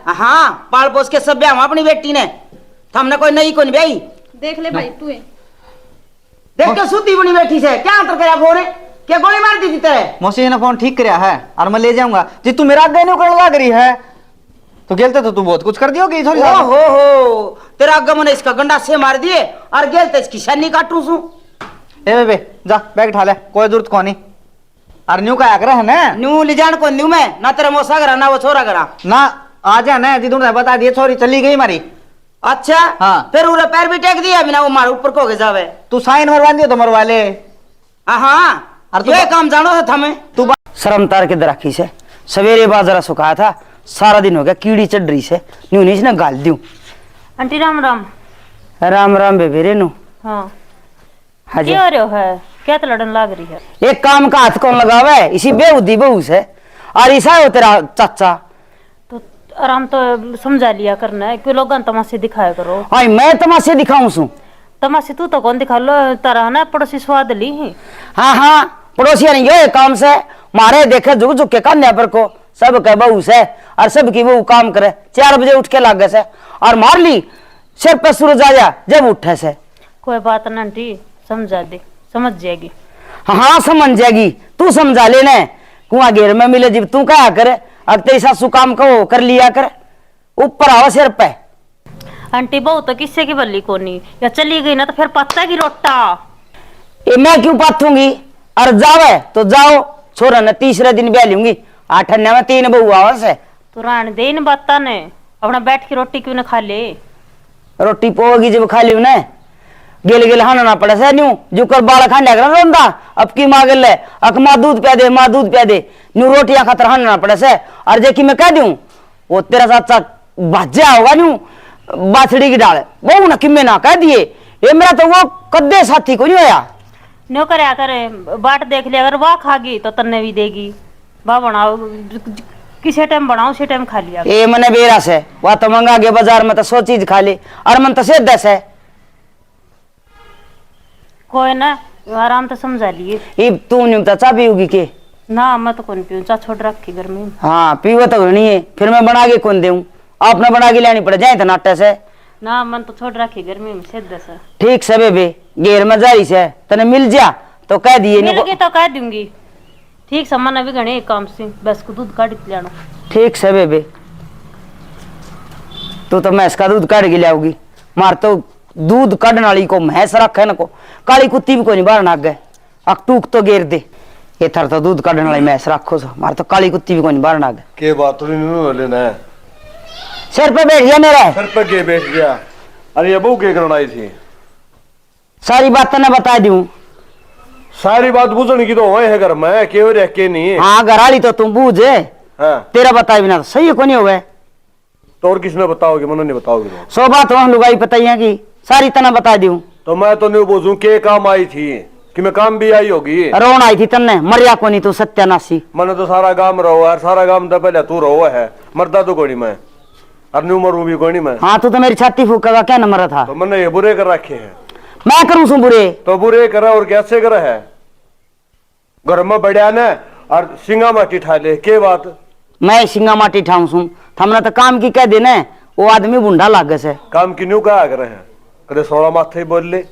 हाँ पाल पोस के सब ब्याह अपनी बेटी ने हमने कोई नहीं कोई ब्याही देख ले भाई तू देख के सुती बनी बैठी से क्या अंतर कराया फोन क्या गोली मार दी थी तेरे मौसी ने फोन ठीक कराया है और मैं ले जाऊंगा जी तू मेरा आगे नहीं लगा करी है तो गेलते तो तू बहुत कुछ कर दियोगी थोड़ी हो तेरा आगे मैंने इसका गंडा से मार दिए और गेलते इसकी शनी काटू सू ए बेबे जा बैग उठा ले कोई जरूरत को नहीं और न्यू का आकर है ना न्यू ले जान को न्यू में ना तेरा मौसा करा ना वो छोरा करा ना आ जा ना जी तुमने बता दिए छोरी चली गई हमारी अच्छा हाँ फिर उरे पैर भी टेक दिया बिना वो मार ऊपर को जावे तू साइन मरवा दियो तो मरवा ले हाँ और ये काम जानो था हमें तू शर्म तार के दराखी से सवेरे बाजरा सुखाया था सारा दिन हो गया कीड़ी चढ़ रही से न्यू नहीं इसने गाल दूं आंटी राम राम राम राम बेबे रेनू हाँ हाँ जी क्या हो रहा है क्या तो लड़न लाग रही है एक काम का हाथ कौन लगावे इसी बेहुदी बहू से और ऐसा हो तेरा चाचा तो आराम तो समझा लिया करना है क्यों लोग तमाशे दिखाया करो आई मैं तमाशे दिखाऊं सू तमाशे तू तो कौन दिखा लो तारा ना पड़ोसी स्वाद ली है हाँ पड़ोसिया नहीं ये काम से मारे देखे झुक झुक के कन्या पर को सब के बहू से और सबकी बहू काम करे 4 बजे उठ के लागे से और मार ली सिर पे सूरज आ जा जब उठे से कोई बात ना आंटी समझा दे समझ जाएगी हाँ समझ जाएगी तू समझा लेने कुआं घेर में मिले जब तू क्या करे अब तेरी सासू काम को कर लिया कर ऊपर आओ सिर पे आंटी बहू तो किससे की बल्ली कोनी या चली गई ना तो फिर पत्ता की रोटा ये मैं क्यों पाथूंगी और जावे तो जाओ छोरा ने तीसरे दिन ब्याह लूंगी 8 अन्य में 3 बहू आवाज है तो रान दे इन बाता ने अपना बैठ की रोटी क्यों ना खा ले रोटी पोगी जब खा ली उन्हें गेल गेल हाना ना पड़े से न्यू जो कर बाल खाने कर रोंदा अब की मांग ले अक माँ दूध पिया दे माँ दूध पिया दे न्यू रोटियां खातर हाना ना पड़े से और जे की मैं कह दूं वो तेरा साथ भाज्या होगा न्यू बाछड़ी की डाल बहु ना किम्मे ना कह दिए ये मेरा तो वो कद्दे साथी को नहीं होया न्यो करे आकर बाट देख ले अगर वाह खागी तो तन्ने भी देगी वाह बनाओ किसी टाइम बनाओ उसी टाइम खा लिया ए मने बेरा से वह तो मंगा के बाजार में तो सो चीज खा ली और मन तो से दस है कोई ना आराम तो समझा लिए ये तू नहीं तो चा पीऊगी के ना मैं तो कौन पीऊं चा छोड़ रखी गर्मी में हाँ पीवा तो नहीं है फिर मैं बना के कौन दूं आपने बना के लेनी पड़े जाए तो नाटे से ना मन तो छोड़ रखी गर्मी में सिद्ध से ठीक से बेबे घेर में जारी से तने मिल जा तो कह दिए मिल गई तो कह दूंगी ठीक सामान अभी गणे काम से बस को दूध काट के लानो ठीक से बेबे तू तो भैंस का दूध काट के लाओगी मार तो दूध काटने वाली को भैंस रखे न को काली कुत्ती भी को नहीं बाहर नाग गए अकटूक तो घेर दे ये थर तो दूध काटने वाली भैंस रखो सो मार तो काली कुत्ती भी को नहीं बाहर नाग के बात नहीं लेना है सिर पे बैठ गया मेरा सर पे के बैठ गया अरे ये बहू के करना आई थी सारी बात तने बता दूं सारी बात बुझने की तो है घर में के रह के नहीं हाँ घराली तो तुम बूझ हाँ तेरा बताए बिना तो सही को नहीं हो गए तो और किसने बताओगे मनो नहीं बताओगे तो। 100 बात हम लुगाई बताइए कि सारी तना बता दूं तो मैं तो नहीं बोझू के काम आई थी कि मैं काम भी आई होगी रोन आई थी तन्ने मरिया को नहीं तू सत्यानाशी मैंने तो सारा गांव रहो है सारा गांव तो पहले तू रहो है मरदा तो कोई मैं और न्यू मरू भी कोई मैं हाँ तू तो मेरी छाती फूकेगा क्या नंबर था तो मैंने ये बुरे कर रखे हैं मैं करूं सू बुरे तो बुरे करा और कैसे करा है घर में बढ़िया ने और सिंगा माटी ठा ले के बात मैं सिंगा माटी ठाऊं सू हमने तो काम की कह देने वो आदमी बुंडा लागे से काम की न्यू कहा करे हैं कदे 16 माथे बोल ले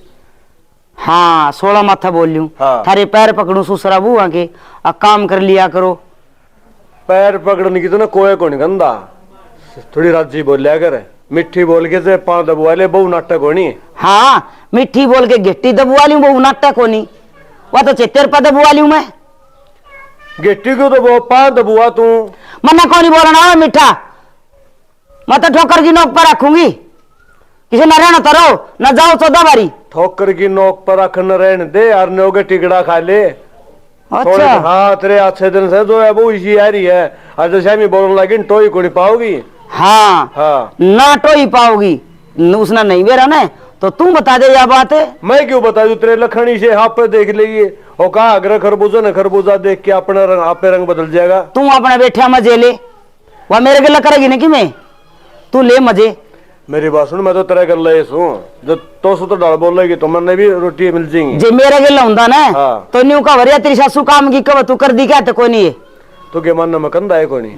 हाँ 16 माथा बोल लूं हाँ। थारे पैर पकड़ू सुसरा बुआ के आ काम कर लिया करो पैर पकड़ने की तो ना कोई को नहीं गंदा थोड़ी राजी बोल लिया करे मिट्टी बोल के से 5 दबुआ ले बहु नाटक होनी हाँ मिट्टी बोल के गिट्टी दबुआ लूं वो नाटक होनी वह तो चेतर पर दबुआ लूं मैं गिट्टी को तो वो 5 दबुआ तू मन्ना कौन बोलना है मीठा मैं तो ठोकर की नोक पर रखूंगी किसी न रहना तो रहो न जाओ 14 बारी ठोकर की नोक पर रखन रहने दे और नोगे टिकड़ा खा ले थोड़े अच्छा हाँ तेरे अच्छे दिन से जो है वो इसी आ रही है आज जैसे हम बोलने लगी टोई को नहीं पाओगी हाँ हाँ ना तो ही पाओगी उसने नहीं बेरा ना तो तू बता दे यह बात है मैं क्यों बता दू तेरे लखनी से हाथ पे देख लेगी और कहा अगर खरबूजा न खरबूजा देख के अपना रंग आप पे रंग बदल जाएगा तू अपने बैठे मजे ले वह मेरे गिला करेगी ना कि मैं तू ले मजे मेरी बात सुन मैं तो तेरा कर ले सू जब तो सु तो डाल बोल लेगी तो मैंने भी रोटी मिल जाएंगी जे मेरे गिला हुंदा ना हाँ। तो न्यू का वरिया तेरी सासू काम की कब तू कर दी क्या तो कोई नहीं है तो के मन में कंधा है कोनी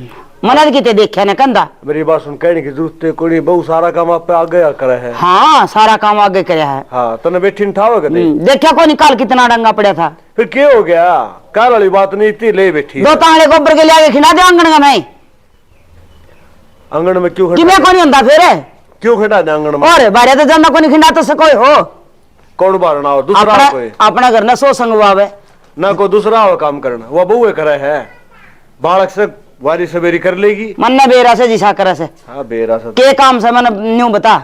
मनद किते देखा ने कंधा। मेरी बात सुन, कहने की जरूरत है कोनी, बहुत सारा काम आप पे आगे करे है। हाँ सारा काम आगे करे है। हाँ तने बैठी न ठावा कदे देखा कोनी काल कितना डंगा पड़ा था। फिर क्या हो गया, काल वाली बात नहीं थी, ले बैठी दो तांगड़े गोबर के लिया खिला दे आंगन का मैं आंगन में क्यों कि मैं कोनी होता फिर क्यों खड़ा दे आंगन में? और बारे तो जानना कोनी खिला तो सकोई हो कौन बारना हो दूसरा कोई अपना घर न सो संगवावे ना को दूसरा हो काम करना, वो बहुए करे है बालक से वारी सवेरी कर लेगी। मन ने बेरा से जिसा करे से। हाँ बेरा से के काम से मैंने न्यू बता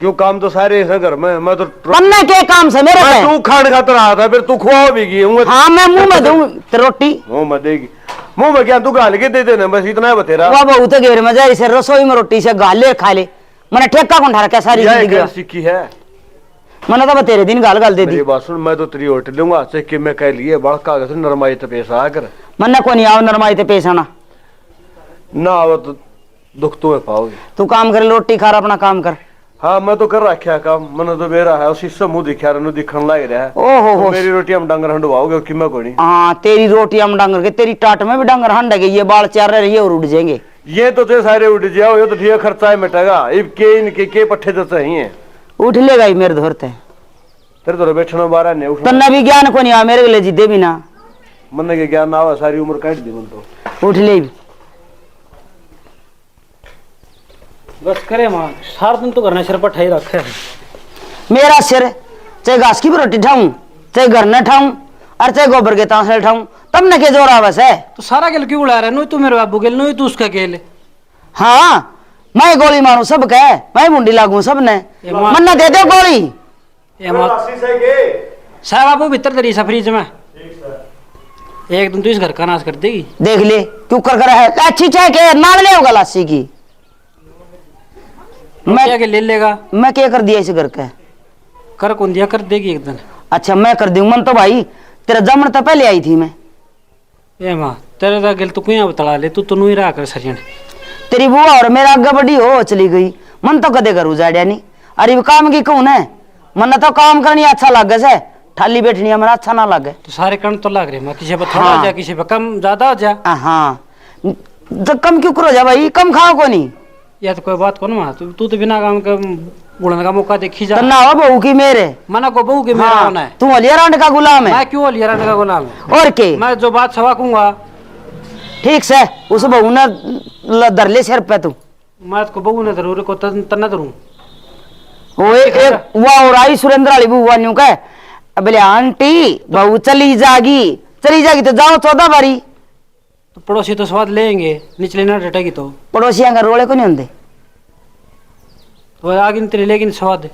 क्यों काम तो सारे ऐसा घर में मैं तो पन्ने के काम से मेरे पे तू खान खातर रहा था, फिर तू खुआ भी गई हूँ। हाँ मैं मुंह में दूं रोटी मुंह में देगी, मुंह में क्या तू गाल के दे देना, बस इतना है बतेरा। वो बहुत गेर मजा इसे रसोई में रोटी से गाले खा ले मैंने ठेका कौन ठहरा क्या सारी जिंदगी सीखी है मैंने तो तेरे दिन गाल गाल दे दी। मेरी बात सुन, मैं तो तेरी होटल लूंगा से कि मैं कह लिए बड़का नरमाई तो पैसा आकर मन्ने को नहीं आओ नरमाई ते पेश आना ना आओ तो दुख तो पाओगे। तू काम कर रोटी खा अपना काम कर। हाँ मैं तो कर रखा काम, मैंने तो मेरा है उसी से मुंह दिखा रहा दिखने लग रहा है। ओहो हो मेरी रोटी हम डंगर हंडवाओगे कि मैं कोई नहीं। हाँ तेरी रोटी हम डांगर के तेरी टाट में भी डांगर हंडेगे, ये बाल चार रहे और उड़ जाएंगे। ये तो थे सारे उठ जाओ, ये तो ठीक खर्चा है मिटेगा। के इनके पट्टे तो चाहिए उठ लेगा ही मेरे धोरते तेरे तो बैठना बारह नहीं उठना तन्ना भी ज्ञान को नहीं आ मेरे लिए जिदे भी ना मन के ज्ञान आवा सारी उम्र काट दी मन तो उठ ले भी। बस करे माँ सार दिन तो करना सिर पर ठाई रखे है। मेरा सिर चाहे घास की भी रोटी ठाऊं चाहे घर न ठाऊं और चाहे गोबर के तांसले ठाऊं तब न के जोर आवस है। तो सारा गेल क्यों उड़ा रहा है? नु तू मेरे बाबू गेल, नु तू उसका गेल। हाँ मैं गोली मारू सब कह मैं मुंडी लागू सब ने मन न दे दे गोली। ए माँ साहब बाबू भीतर तेरी सफरीज में एक दिन तो इस घर का नाश कर देगी। देख ले क्यों कर है अच्छी चाय के नाल ले होगा लासी की मैं के ले लेगा। मैं क्या कर दिया इस घर का कर कौन दिया कर देगी एक दिन। अच्छा मैं कर दूं मन तो भाई तेरा जमन तो पहले आई थी मैं। ए माँ तेरे तो गेल तो कुया बतला ले, तू तो नु ही रहा कर सजन। तेरी बुआ और मेरा आगे बड़ी हो चली गई मन तो कदे करूँ जाड़िया नहीं। अरे काम की कौन है मन तो काम करनी अच्छा लगे से ठाली बैठनी हमारा अच्छा ना लगे। तो सारे कण तो लग रहे मैं किसी पे थोड़ा हो जा किसी पे कम ज्यादा हो जा। हाँ तो कम क्यों करो जा भाई कम खाओ को नहीं या तो कोई बात कौन माँ तू तो बिना काम के बुढ़ने का मौका देखी जा। ना हो बहू की मेरे मना को बहू के मेरा होना है। तू अलिया रांड का गुलाम है। मैं क्यों अलिया रांड का गुलाम है? और के मैं जो बात सवा कहूंगा ठीक से उस बहू ने धर ले सिर पे तू। मैं तो बहू ने जरूर को तना करूं वो एक वाह और आई सुरेंद्र वाली बुआ न्यू कह बोले आंटी बहू चली जागी तो जाओ 14 बारी। तो पड़ोसी तो स्वाद लेंगे निचले ना डटेगी तो पड़ोसियां का रोले को नहीं होंगे तो आगे तेरे लेकिन स्वाद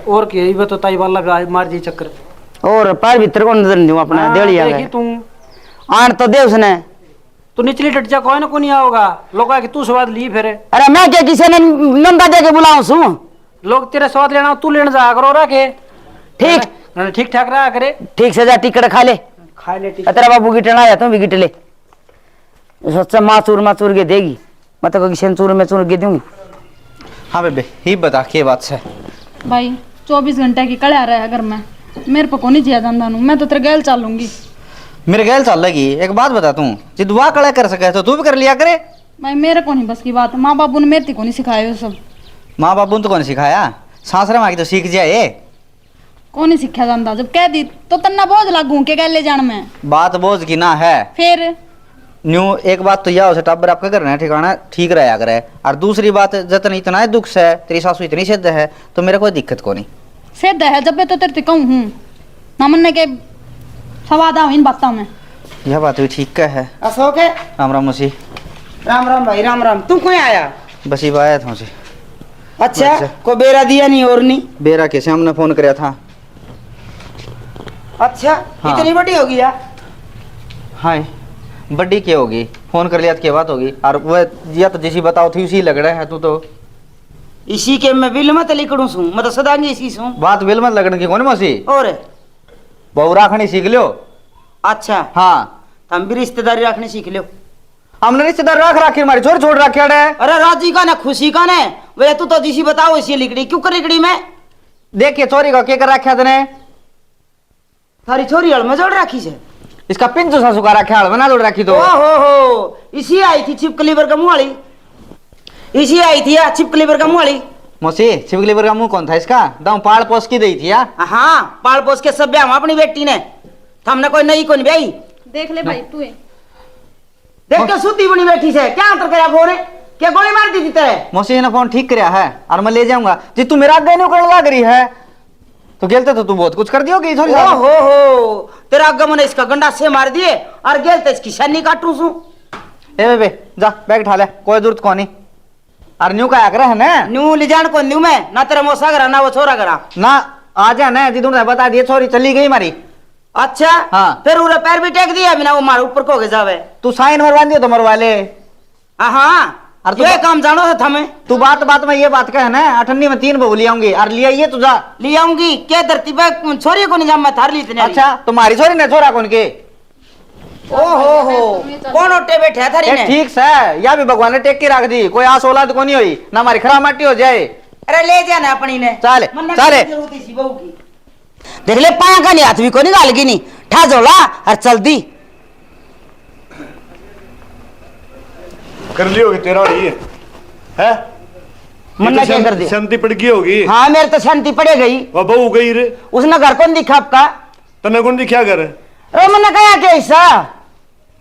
और के तो ताई वाला मार जी चक्कर और पैर भीतर को नजर नहीं अपना देड़िया देखी तू आन तो दे उसने तू निचली डट जा कोई ना कोई नहीं आओगा लोग आके तू स्वाद ली फिर। अरे मैं क्या किसी ने नंदा दे के बुलाऊं सू लोग तेरे स्वाद लेना तू लेने जा करो रखे ठीक ठीक ठाक रहा करे ठीक से जा टिकट खा ले तेरा बाबू गिटन आया तुम भी गिट ले सोचा माचूर के देगी मैं तो चूर में चूर के दूंगी। हाँ बेबे ही बता के बात से भाई 24 घंटे की कड़े आ रहा है घर में मेरे को नहीं जिया जाता हूँ मैं तो तेरे गैल चालूंगी। मेरे गैल चल लगी एक बात बता तू जी दुआ कड़ा कर सके तो तू भी कर लिया करे। भाई मेरे को नहीं बस की बात माँ बाबू ने मेरे को नहीं सिखाया वो सब। माँ बाबू ने तो कौन सिखाया सासरे माँ की तो सीख जाए कौन नहीं सिखाया जाता जब कह दी तो तन्ना बोझ लागू के गैल ले जान में बात बोझ की ना है। फिर न्यू एक बात तो यह हो टब्बर आपका करना है ठिकाना ठीक रहा करे और दूसरी बात जतन इतना दुख से तेरी सासू इतनी सिद्ध है तो मेरे कोई दिक्कत को नहीं सिद्ध है जब मैं तो तेरे कहूँ हूँ ना मन के सवाद आओ इन बातों में। यह बात भी ठीक है। अशोक है राम राम मसी राम भाई राम तू कौन आया? बस ही आया था मुझे। अच्छा को बेरा दिया नहीं और नहीं बेरा कैसे हमने फोन कराया था। अच्छा हाँ। इतनी बड़ी होगी यार। हाँ बड्डी क्या होगी फोन कर लिया तो क्या बात होगी और वह या तो जैसी बताओ थी उसी लग रहा है तू तो इसी के मैं बिल मत लिखूं सू मैं तो सदांगी इसी सू बात बिल मत लगने की कौन मसी और बहु राखनी सीख लो। अच्छा हाँ हम भी रिश्तेदारी रखने सीख लो। हमने रिश्तेदार रख रखे हमारी छोड़ रखे है। अरे राजी का ना खुशी का ना वे तू तो जिसी बताओ इसी लिखड़ी क्यों कर लिखड़ी में देखिए चोरी का क्या कर रखा तने थारी छोरी हल में जोड़ रखी से इसका पिंजो सा सुखारा ख्याल बना जोड़ रखी तो। ओ हो इसी आई थी छिपकली पर का मुंह वाली, इसी आई थी या छिपकली पर का मुंह वाली। मौसी छिपकली पर का मुंह कौन था इसका? दाऊ पाल पोस की दी थी या? हाँ पाल पोस के सब ब्याह अपनी बेटी ने, हमने कोई नई कौन ब्याही। देख ले भाई तू देख के सुती बनी बैठी से क्या अंतर कराया फोन क्या गोली मार दी थी तेरे। मौसी ने फोन ठीक कराया है और मैं ले जाऊंगा जी। तू मेरा आगे नहीं कर रही है तो गेलते तो तू बहुत कुछ कर दियोगी थोड़ी। ओ हो तेरा आगमन इसका गंडा से मार दिए और गेलते इसकी शनी काटू सू। ए बेबे जा बैग उठा ले, कोई जरूरत कोनी। और न्यू का आकर है ना, न्यू ले जान को न्यू में ना तेरा मौसा करा ना वो छोरा करा ना आ जा ना जी। तुमने बता दिए छोरी चली गई हमारी। अच्छा हाँ। फिर उरे पैर भी टेक दिया बिना वो मार ऊपर को जावे। तू साइन मरवा दियो तो मरवा ले। हाँ और तू ये काम जानो था हमें। तू बात बात में ये बात कह ना, अठन्नी में 3 बहू ले आऊंगी और लिया ये तुझा ले आऊंगी क्या धरती पे छोरी को नहीं जाम मैं थार ली इतने। अच्छा तुम्हारी छोरी ने छोरा कौन के? ओ हो कौन उठे बैठे है थारी ये ने। ठीक से या भी भगवान ने टेक के रख दी, कोई आस औलाद को नहीं हुई ना हमारी खराब माटी हो जाए। अरे ले जाना अपनी ने चले चले। देख ले पाया का नहीं हाथ भी को निकाल की नहीं ठा जोड़ा और चल दी। कर ली होगी तेरा ये है मन्ना क्या कर दिया? शांति पड़ गई होगी। हाँ मेरे तो शांति पड़े गई। वो बहू गई रे, उसने घर कौन दिखा आपका? तने कौन दिखा कर? अरे मैंने कहा क्या ऐसा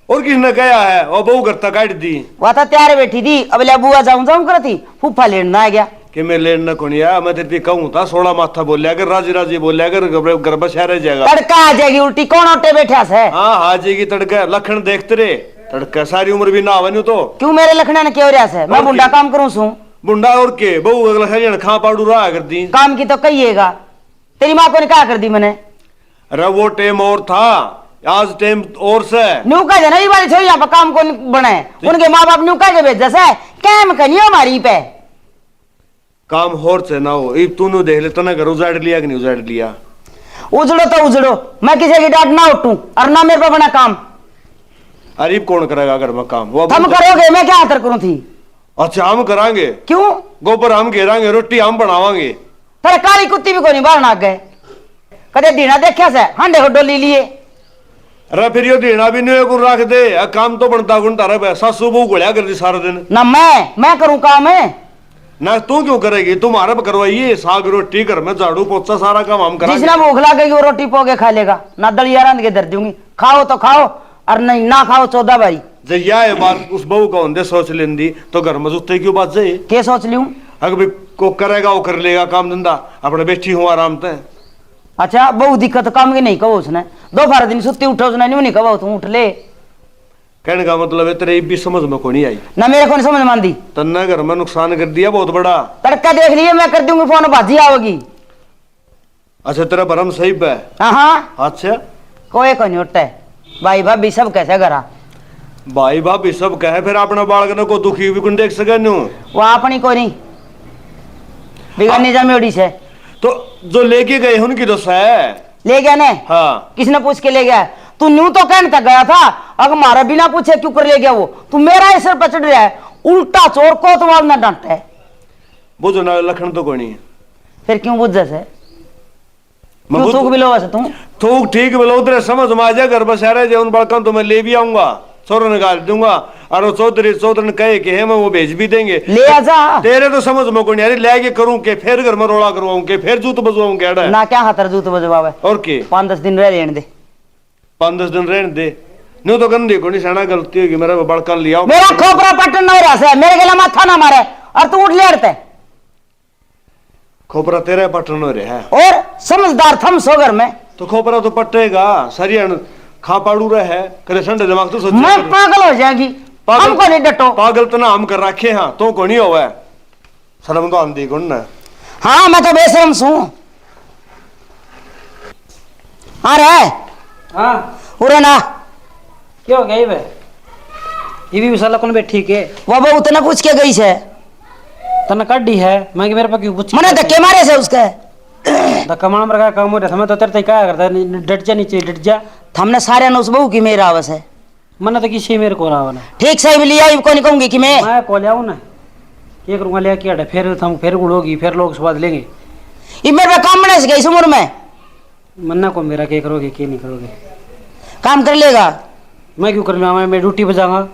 और किसने कहा है? वो बहू घर तक काट दी। वह था तैयार बैठी थी अब ले बुआ जाऊं जाऊं कर थी फूफा लेना आ गया कि मैं लेना कौन या मैं तेरे कहूं था 16 माथा बोलिया कर, राजी राजी बोलिया कर, घर पर शहर रह जाएगा। तड़का आ जाएगी उल्टी कौन उठे बैठा से। हाँ आ जाएगी तड़का। लखन देखते रे तड़का सारी उम्र भी ना आवे तो क्यों मेरे लखना ने क्यों रहा से मैं बुंडा काम करूं सू बुंडा और के बहू अगला हरियाणा खा पाड़ू रहा कर दी। काम की तो कहिएगा तेरी माँ को ने क्या कर दी मैंने। अरे वो टाइम और था आज टाइम और से न्यू का जना वाली छोरी यहाँ पर काम को बने उनके माँ बाप न्यू का के भेज जैसे कैम करियो हमारी पे काम होर से ना हो। इब तूने देख ले तना घर उजाड़ लिया कि नहीं उजाड़ लिया? उजड़ो तो उजड़ो मैं किसी की डांट ना उठूं और ना मेरे पे बना काम। अरे इब कौन करेगा घर में काम? वो हम करोगे मैं क्या हाथर करूं थी। अच्छा हम करांगे। क्यों? गोबर हम घेरांगे, रोटी हम बनावांगे। तेरे काली कुत्ती भी को नहीं बाहर ना गए कदे दीना देखा से हांडे को डोली लिए। अरे फिर ये देना भी नहीं को रख दे काम तो बनता गुणता रहे सासू बहू गोलिया कर दी सारा दिन। ना मैं करूं काम है ना तू क्यों करेगी? तुम्हारे पे करवाइए साग रोटी घर में झाड़ू पोछा सारा काम हम करांगे। जिसने भूख लगेगी वो रोटी पोगे खा लेगा ना दलिया रांध के दर दूंगी खाओ तो खाओ और नहीं ना खाओ 14 बारी। जब यह बात उस बहू का होंदे सोच लेंदी तो घर में जुते क्यों बात जाए? के सोच लूं? अगर भी को करेगा वो कर लेगा काम धंधा अपने बैठी हूँ आराम से। अच्छा बहुत दिक्कत काम की नहीं कहो उसने 2 दिन सुत्ती उठो उसने नहीं कहो तू उठ ले। कहने का मतलब है तेरे भी समझ में को नहीं आई ना मेरे को नहीं समझ मान दी। तन्ने घर में नुकसान कर दिया बहुत बड़ा। तड़का देख लिए मैं कर दूंगी फोन भाजी आओगी। अच्छा तेरा भरम सही है? हाँ अच्छा कोई को नहीं उठता है भाई भाभी सब कैसे करा भाई भाभी सब कहे फिर अपना बालक ने को दुखी भी कौन देख सके न्यू वो अपनी को नहीं बिगड़नी जमेड़ी से तो जो लेके गए उनकी तो है ले गया ने। हाँ किसने पूछ के ले गया? तू न्यू तो कहने तक गया था अगर मारा बिना पूछे क्यों कर ले गया वो? तू मेरा ही सिर पर चढ़ रहा है उल्टा चोर को तुम्हारा ना डांटे है। बुझो ना लखन तो कोई नहीं है। फिर क्यों बुझ जैसे मैं क्यों बुझ- थूक बिलो वैसे तुम तो ठीक बोलो उधर समझ में आ जाए घर बस रहे उन बड़का तो मैं ले भी आऊंगा छोरा निकाल दूंगा और वो चौधरी कहे कि है मैं वो भेज भी देंगे। ले आ जा तेरे तो समझ में कोई नहीं। अरे ले के करूं के फिर घर में रोड़ा करवाऊं के फिर जूत बजवाऊं के अड़ा ना क्या हाथ जूत बजवावे और के 5-10 दिन रह लेने दे 5-10 दिन रहने दे न्यू तो गंदी को नहीं सना गलती होगी मेरा बड़का लिया मेरा खोपरा पटन न हो रहा है मेरे गला माथा ना मारे और तू उठ लेते खोपरा तेरे पटन हो रहा है और समझदार थम सो घर में तो खोपरा तो पटेगा सरियन खा पाड़ू रहा है कदे ठंडे दिमाग तो सोच मैं पागल हो जाएगी हमको नहीं डटो। पागल तो ना हम कर रखे हाँ तो को नहीं होगा शर्म तो आंधी कौन ना। हाँ मैं तो बेशरम सू आ रहा है हाँ उरे ना क्या हो गया ये भी विशाला कौन बैठी के वो बहु उतना पूछ के गई से तना काटी है मैं कि मेरे पास क्यों पूछ मैंने धक्के मारे से उसके धक्का मार का काम हो रहा था मैं तो तेरे तक क्या करता डट जा नीचे डट जा हमने सारे उस बहू की मेरा आवस है मना तो किसी मेरे को रहा ना ठीक सही लिया को नहीं कहूंगी कि मैं को ले आऊँ ना क्या करूँगा ले क्या फिर हम फिर गुड़ोगी फिर लोग स्वाद लेंगे ये मेरे पे काम बने से गई इस उम्र में मन्ना को मेरा क्या करोगे क्या नहीं करोगे काम कर लेगा। मैं क्यों कर लूँगा, मैं ड्यूटी पे जाऊँगा।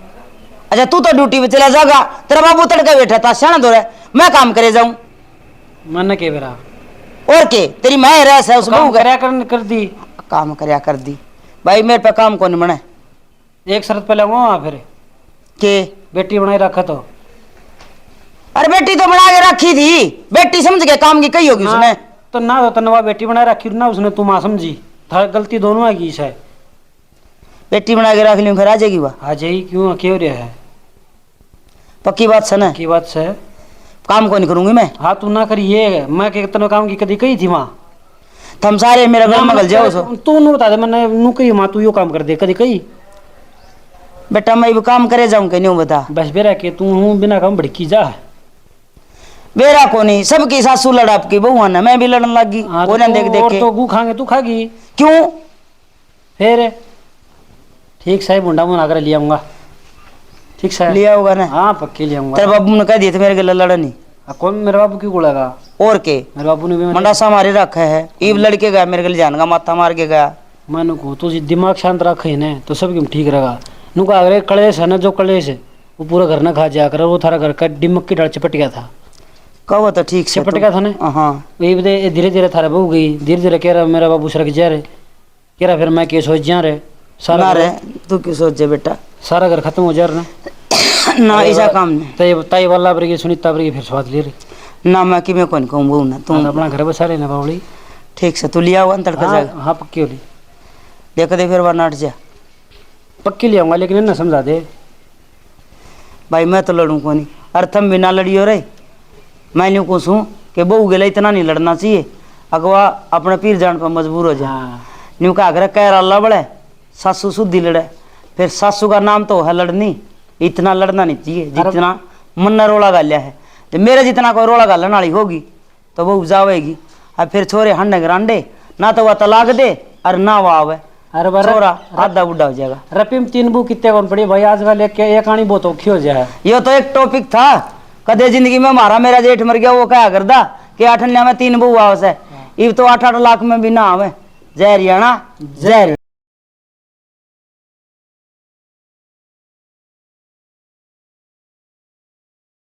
अच्छा तू तो ड्यूटी पे चला जाएगा, तेरा बाबू तड़के बैठा था शाना दो रहा, मैं काम करे जाऊं। मैंने के बेरा और के तेरी मैं रह है उस काम बहू का करया कर दी। काम करया कर दी। भाई मेरे पे काम कौन बने एक शर्त पे लगूंगा वहाँ फिर के बेटी बनाई रखा तो। अरे बेटी तो बना के रखी थी, बेटी समझ के काम की कही होगी उसने। तो ना तो तनवा बेटी बना रखी ना उसने, तू माँ समझी था, गलती दोनों है की है। बेटी बना के रख ली फिर आ जाएगी वह। आ जाई क्यों क्यों रहा है, पक्की बात से ना, की बात से काम को नहीं करूंगी मैं। हाँ तू ना करिए, मैं के तनो काम की कदी कही थी माँ। तुम सारे मेरा घर मगल जाओ सो। तू नु बता दे, मैंने नु कही माँ तू यो काम कर दे कदी कही। बेटा मैं भी काम करे जाऊं के नहीं बता। बस बेरा के तू हूँ बिना काम भड़की जा। बेरा को नहीं, सबकी सासू लड़ा आपकी बहू ना, मैं भी लड़न लग गई। हाँ, वो देख देख के तो गू खाएंगे तू खागी क्यों। फिर ठीक सही बुंडा मुना कर लिया आऊंगा। ठीक से लिया होगा ना। हाँ पक्की ले आऊंगा। तेरे बाबू ने कह दिया था मेरे गले लड़नी। कौन मेरे बाबू क्यों गुड़ेगा, और के मेरे बाबू ने भी मंडासा मारे रखा है, ईब लड़के गया मेरे गले जान का माथा मार के गया। मैंने को तो दिमाग शांत रखे ने तो सब क्यों ठीक रहेगा। नु का अगर कलेश है ना, जो कलेश है वो पूरा घर ना खा जाया कर, वो थारा घर का डिमक की डाल चपट गया था। कहो तो ठीक से चपट गया था ना। हाँ वही धीरे धीरे थारा बहू गई, धीरे धीरे कह रहा मेरा बाबू सड़क जा रहे, कह रहा फिर मैं के सोच जा रहे सारा रे तू क्यों सोचे बेटा, सारा घर खत्म हो जा रहा ना ऐसा काम नहीं। ताई वाला बरेगी सुनीता बरेगी फिर स्वाद ले रही ना मैं कि मैं कौन कहूँ बहू ना तू अपना घर बसा रहे ना बावली। ठीक से तू लिया हुआ तड़का जाएगा। हाँ पक्की होली देख दे फिर वरना हट जा। पक्की ले आऊंगा, लेकिन ना समझा दे भाई मैं तो लड़ूं को नहीं, अरे तुम भी ना लड़ियो रे। मैं यूँ पूछूँ कि बहू गेला इतना नहीं लड़ना चाहिए, अगवा अपने पीर जान पर मजबूर हो जाए। न्यू का अगर कह अल्लाह बड़े सासू सुधी लड़े, फिर सासू का नाम तो है लड़नी, इतना लड़ना नहीं चाहिए जितना मन ने रोड़ा गालिया है। जब मेरे जितना कोई रोड़ा गालन वाली होगी तो वो जावेगी, अब फिर छोरे हंडे गरांडे ना तो वह तलाक दे और ना वह आवे, अरे छोरा आधा बुढ़ा हो जाएगा। रपी में 3 बुक कितने कौन पड़ी भाई, आजकल एक आनी बहुत औखी हो जाए। ये तो एक टॉपिक था, कदे जिंदगी में हमारा मेरा जेठ मर गया वो क्या करदा कि 8 में 3 बहू आवस है, इब तो 8-8 लाख में भी ना आवे। जय हरियाणा जय